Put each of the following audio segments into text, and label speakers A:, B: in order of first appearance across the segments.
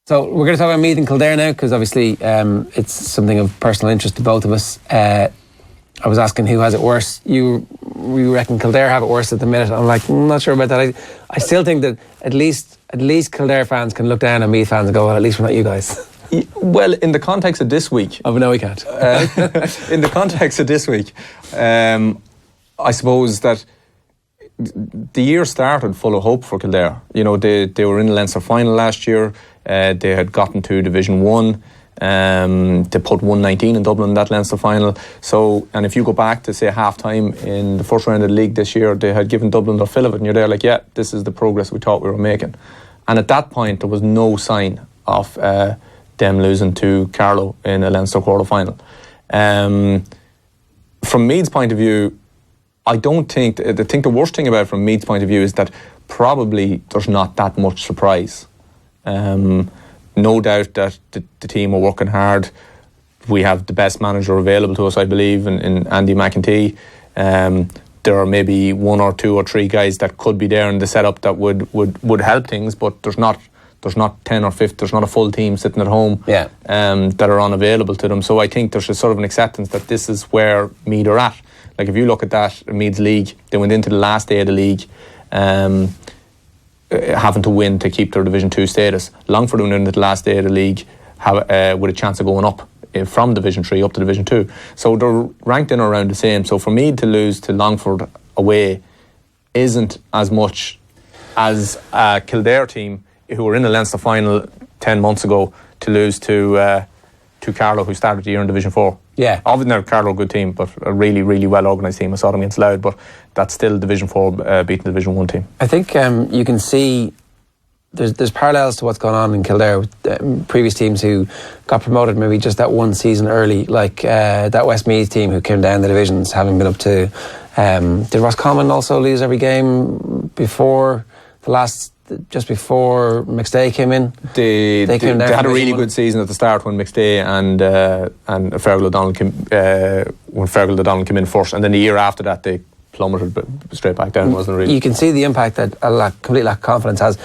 A: So we're going to talk about Meath and Kildare now, because obviously it's something of personal interest to both of us. I was asking who has it worse. You reckon Kildare have it worse at the minute? I'm like, not sure about that. I still think that at least Kildare fans can look down on Meath fans and go, well, at least we're not you guys.
B: Well, in the context of this week...
A: Oh, no, we can't.
B: In the context of this week, I suppose that the year started full of hope for Kildare. You know, they were in the Leinster final last year. They had gotten to Division 1. They put 119 in Dublin in that Leinster final. So, and if you go back to, say, half-time in the first round of the league this year, they had given Dublin their fill of it, and you're there like, yeah, this is the progress we thought we were making. And at that point, there was no sign of them losing to Carlow in a Leinster quarter-final. From Meath's point of view, I think the worst thing about it from Meath's point of view is that probably there's not that much surprise. No doubt that the team are working hard. We have the best manager available to us, I believe, in Andy McEntee. There are maybe 1 or 2 or 3 guys that could be there in the setup that would help things, but there's not 10 or 15, there's not a full team sitting at home that are unavailable to them. So I think there's a sort of an acceptance that this is where Meath are at. Like, if you look at that, Meath's league, they went into the last day of the league having to win to keep their Division 2 status. Longford went into the last day of the league with a chance of going up from Division 3 up to Division 2. So they're ranked in or around the same. So for Meath to lose to Longford away isn't as much as a Kildare team who were in the Leinster final 10 months ago to lose to Carlow, who started the year in Division 4.
A: Yeah.
B: Obviously, now Carlow, a good team, but a really, really well organised team. I saw them against Louth, but that's still Division 4 beating the Division 1 team.
A: I think you can see there's parallels to what's going on in Kildare with previous teams who got promoted maybe just that one season early, like that Westmeath team who came down the divisions, having been up to... did Roscommon also lose every game before just before McStay came in? They
B: had a really good season at the start when McStay and Fergal O'Donnell came in first, and then the year after that they plummeted straight back down, wasn't it really? You
A: can see the impact that a complete lack of confidence has.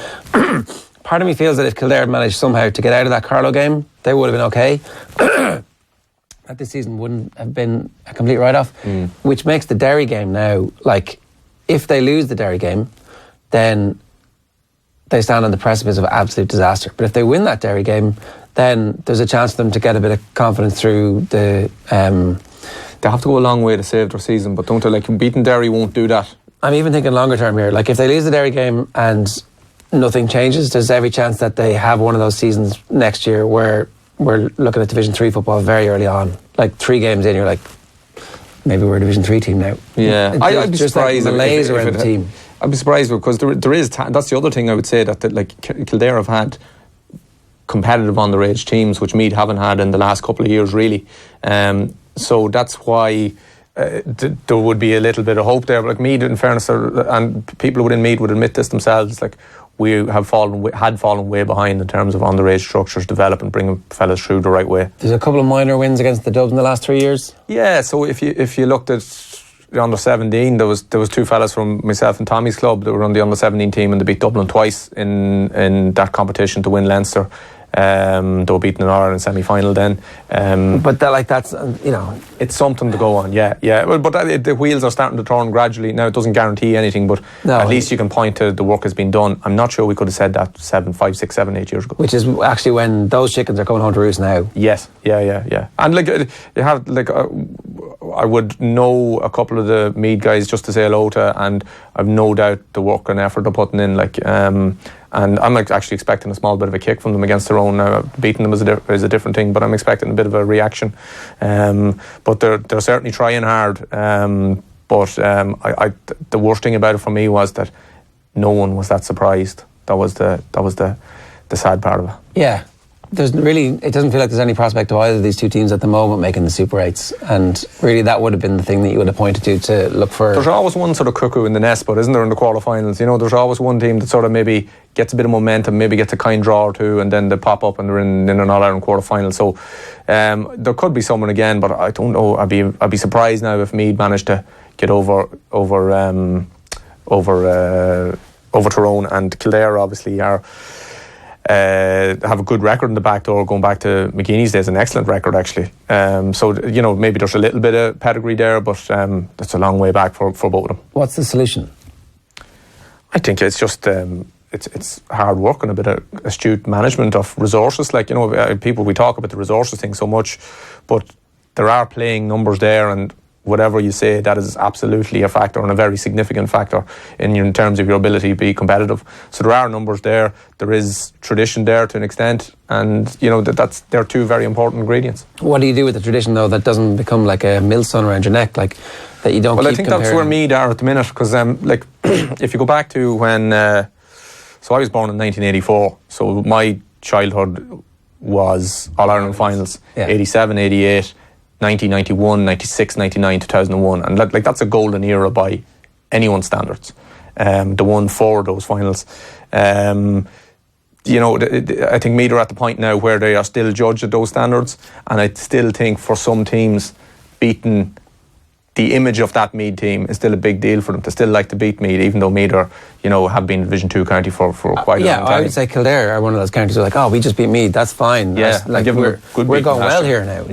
A: Part of me feels that if Kildare had managed somehow to get out of that Carlow game, they would have been okay. That this season wouldn't have been a complete write-off, which makes the Derry game now, like, if they lose the Derry game, then they stand on the precipice of absolute disaster. But if they win that Derry game, then there's a chance for them to get a bit of confidence through the...
B: They have to go a long way to save their season, but don't they? Like, beating Derry won't do that. I'm
A: even thinking longer term here. Like, if they lose the Derry game and nothing changes, there's every chance that they have one of those seasons next year where we're looking at Division 3 football very early on. Like, 3 games in, you're like, maybe we're a Division 3 team now.
B: Yeah, I'd be surprised
A: if around the team.
B: I'd be surprised because there is... that's the other thing I would say, that like Kildare have had competitive underage teams, which Meath haven't had in the last couple of years, really. So that's why there would be a little bit of hope there. But like Meath, in fairness, and people within Meath would admit this themselves, like, we had fallen way behind in terms of underage structures, developing, bringing fellas through the right way.
A: There's a couple of minor wins against the Dubs in the last 3 years.
B: Yeah, so if you looked at the under 17, there was 2 fellas from myself and Tommy's club that were on the under 17 team, and they beat Dublin twice in that competition to win Leinster. They were beaten in Ireland in semi-final then.
A: But that's, you know...
B: It's something to go on, yeah. But the wheels are starting to turn gradually. Now, it doesn't guarantee anything, but at least you can point to the work has been done. I'm not sure we could have said that 5, 6, 7, 8 years ago.
A: Which is actually when those chickens are coming home to roost now.
B: Yes, yeah. And like, you have, like... I would know a couple of the Meath guys just to say hello to, and I've no doubt the work and effort they're putting in. Like, and I'm actually expecting a small bit of a kick from them against their own. Beating them is a different thing, but I'm expecting a bit of a reaction. But they're certainly trying hard. But the worst thing about it for me was that no one was that surprised. That was the sad part of it.
A: Yeah. It doesn't feel like there's any prospect of either of these two teams at the moment making the Super 8s, and really that would have been the thing that you would have pointed to look for.
B: There's always one sort of cuckoo in the nest, but isn't there, in the quarterfinals? You know, there's always one team that sort of maybe gets a bit of momentum, maybe gets a kind draw or two, and then they pop up and they're in an All-Ireland quarterfinal. So there could be someone again, but I don't know. I'd be surprised now if Meath managed to get over Tyrone, and Kildare obviously are have a good record in the back door, going back to McGeeney's days, an excellent record actually. So maybe there's a little bit of pedigree there, but that's a long way back for both of them.
A: What's the solution?
B: I think it's just it's hard work and a bit of astute management of resources. People, we talk about the resources thing so much, but there are playing numbers there, and whatever you say, that is absolutely a factor, and a very significant factor in terms of your ability to be competitive. So there are numbers there. There is tradition there to an extent, and they're two very important ingredients.
A: What do you do with the tradition though that doesn't become like a millstone around your neck, like that you don't?
B: Well,
A: keep
B: I think
A: comparing?
B: that's where Meath are at the minute, because if you go back to when, so I was born in 1984, so my childhood was All Ireland finals, 87, 88. 1991, 96, 99, 2001, and that's a golden era by anyone's standards. The won 4 of those finals. I think Meath are at the point now where they are still judged at those standards, and I still think for some teams, beating the image of that Meath team is still a big deal for them. They still like to beat Meath, even though Meath are, have been Division 2 county for quite a long time.
A: I would say Kildare are one of those counties who are like, oh, we just beat Meath, that's fine.
B: Yeah,
A: we're going well here now.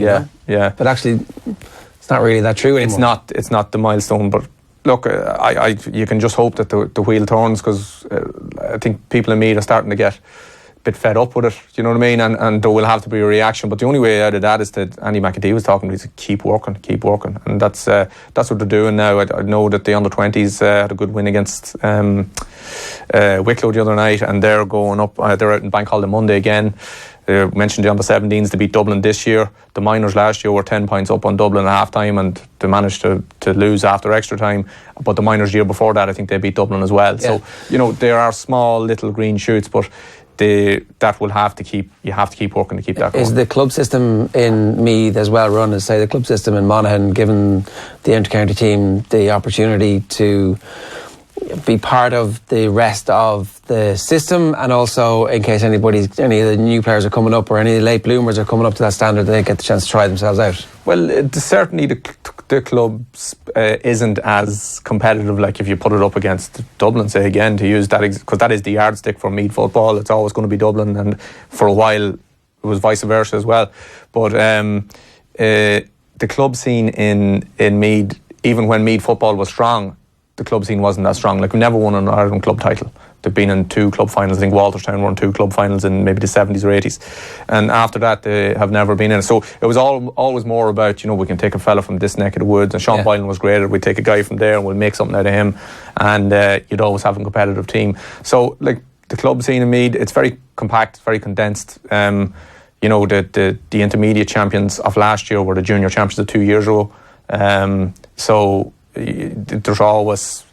B: Yeah.
A: But actually, it's not really that true anymore.
B: It's not the milestone, but look, you can just hope that the wheel turns, because I think people in Meath are starting to get bit fed up with it, you know what I mean, and there will have to be a reaction. But the only way out of that is that Andy McAtee was talking to me, to keep working, and that's what they're doing now. I know that the under-20s had a good win against Wicklow the other night, and they're going up. They're out in Bank Holiday Monday again. They mentioned the under-17s to beat Dublin this year. The minors last year were 10 points up on Dublin at half time, and they managed to lose after extra time. But the minors year before that, I think they beat Dublin as well. Yeah. So there are small little green shoots, but that will have to keep. You have to keep working to keep that going.
A: Is the club system in Meath as well run as, say, the club system in Monaghan, given the inter-county team the opportunity to be part of the rest of the system, and also in case any of the new players are coming up, or any of the late bloomers are coming up to that standard, they get the chance to try themselves out?
B: Well, certainly the club isn't as competitive, like if you put it up against Dublin, say, again, to use that, because that is the yardstick for Meath football. It's always going to be Dublin, and for a while it was vice versa as well. But the club scene in Meath, even when Meath football was strong, the club scene wasn't that strong. Like, we never won an Ireland club title. They've been in 2 club finals. I think Walterstown won 2 club finals in maybe the 70s or 80s, and after that they have never been in it. So it was always more about, we can take a fella from this neck of the woods, and Sean Boyle was great. We'd take a guy from there and we'll make something out of him, and you'd always have a competitive team. So, like, the club scene in Meath, it's very compact, very condensed. The intermediate champions of last year were the junior champions of 2 years ago. So there's always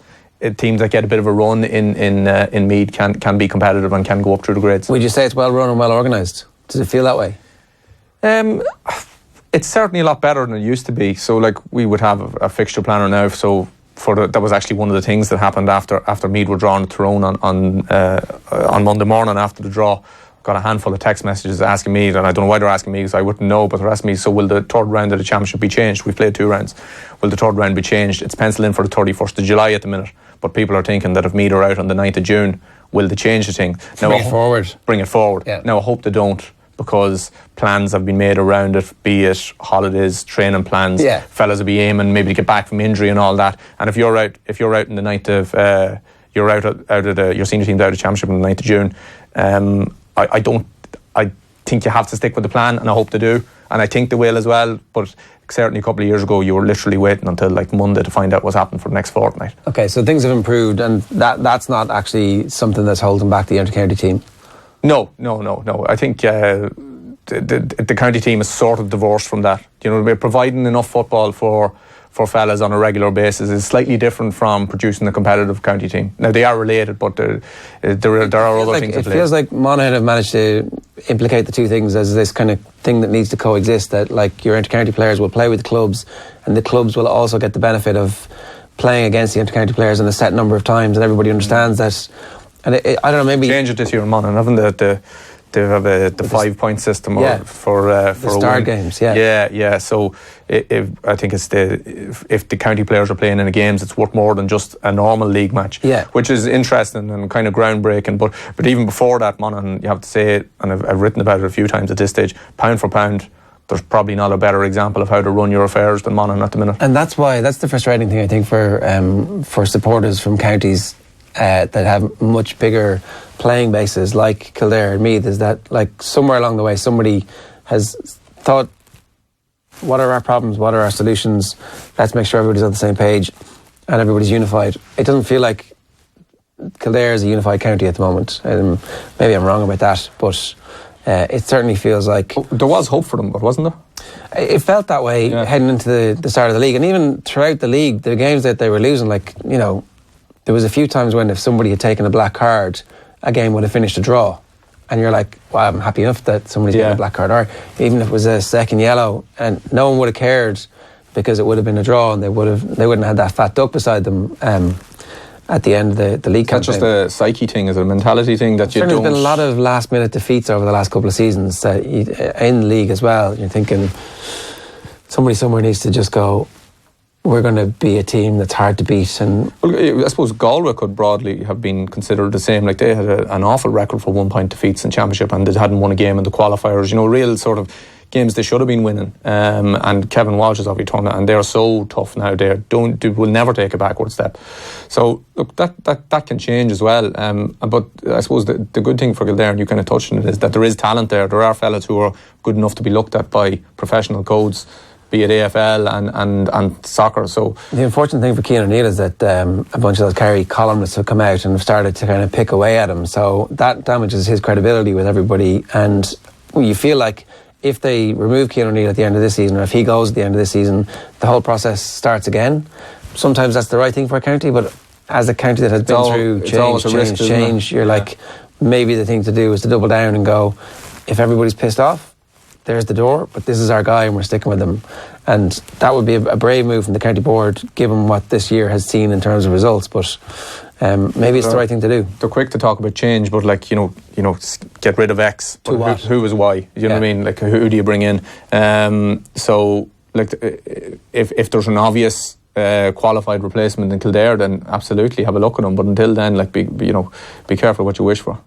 B: teams that get a bit of a run in Meath can be competitive and can go up through the grades. Would
A: you say it's well run and well organised? Does it feel that way?
B: It's certainly a lot better than it used to be. So, like, we would have a fixture planner now. So that was actually one of the things that happened after Meath were drawn at Tyrone on Monday morning after the draw. Got a handful of text messages asking me, and I don't know why they're asking me, because I wouldn't know, but they're asking me, so will the third round of the championship be changed? We've played 2 rounds. Will the third round be changed? It's penciled in for the 31st of July at the minute, but people are thinking that if Meath are out on the 9th of June, will they change the thing? Now, bring it forward.
A: Yeah.
B: Now, I hope they don't, because plans have been made around it, be it holidays, training plans.
A: Yeah.
B: Fellas will be aiming maybe to get back from injury and all that. And if you're out in the 9th of you're out of your senior team's out of championship on the 9th of June, I think you have to stick with the plan, and I hope they do, and I think they will as well. But certainly a couple of years ago, you were literally waiting until like Monday to find out what's happened for the next fortnight.
A: Okay, so things have improved, and that's not actually something that's holding back the inter-county team?
B: No. I think the county team is sort of divorced from that. We're providing enough football for fellas on a regular basis is slightly different from producing a competitive county team. Now, they are related, but there are other things at play.
A: It feels like Monaghan have managed to implicate the two things as this kind of thing that needs to coexist, that, like, your inter-county players will play with the clubs, and the clubs will also get the benefit of playing against the inter-county players in a set number of times, and everybody understands that. And I don't know, maybe
B: change it this year in Monaghan, haven't they? they have the 5-point system for
A: the
B: a
A: star
B: win.
A: games.
B: Yeah. So I think it's if the county players are playing in the games, it's worth more than just a normal league match.
A: Yeah.
B: Which is interesting and kind of groundbreaking. But even before that, Monaghan, you have to say it, and I've written about it a few times at this stage. Pound for pound, there's probably not a better example of how to run your affairs than Monaghan at the minute.
A: And that's the frustrating thing, I think, for supporters from counties that have much bigger playing bases like Kildare and Meath, is that like somewhere along the way somebody has thought, what are our problems, what are our solutions, let's make sure everybody's on the same page and everybody's unified. It doesn't feel like Kildare is a unified county at the moment. Maybe I'm wrong about that, but it certainly feels like
B: there was hope for them, but wasn't there?
A: It felt that way heading into the start of the league, and even throughout the league, the games that they were losing, like, you know, there was a few times when if somebody had taken a black card, a game would have finished a draw. And you're like, well, I'm happy enough that somebody's getting a black card. Or even if it was a second yellow, and no one would have cared because it would have been a draw, and they wouldn't have had that fat duck beside them at the end of the league campaign.
B: Is that just a psyche thing? Is it a mentality thing that you don't...
A: There's been a lot of last minute defeats over the last couple of seasons in the league as well. You're thinking somebody somewhere needs to just go, we're going to be a team that's hard to beat. And
B: well, I suppose Galway could broadly have been considered the same. Like, they had an awful record for 1-point defeats in Championship, and they hadn't won a game in the qualifiers. You know, real sort of games they should have been winning. And Kevin Walsh has obviously turned it, and they're so tough now. They will never take a backward step. So look, that can change as well. But I suppose the good thing for Kildare, and you kind of touched on it, is that there is talent there. There are fellas who are good enough to be looked at by professional codes, be it AFL and soccer. So
A: the unfortunate thing for Cian O'Neill is that a bunch of those Kerry columnists have come out and have started to kind of pick away at him. So that damages his credibility with everybody. And you feel like if they remove Cian O'Neill at the end of this season, or if he goes at the end of this season, the whole process starts again. Sometimes that's the right thing for a county, but as a county that has been through change, you're like, maybe the thing to do is to double down and go, if everybody's pissed off, there's the door, but this is our guy and we're sticking with him. And that would be a brave move from the county board, given what this year has seen in terms of results. But maybe it's the right thing to do.
B: They're quick to talk about change, but like, you know, get rid of X.
A: To what?
B: Who is Y? You know what I mean? Like, who do you bring in? So like, if there's an obvious qualified replacement in Kildare, then absolutely have a look at them. But until then, like, be careful what you wish for.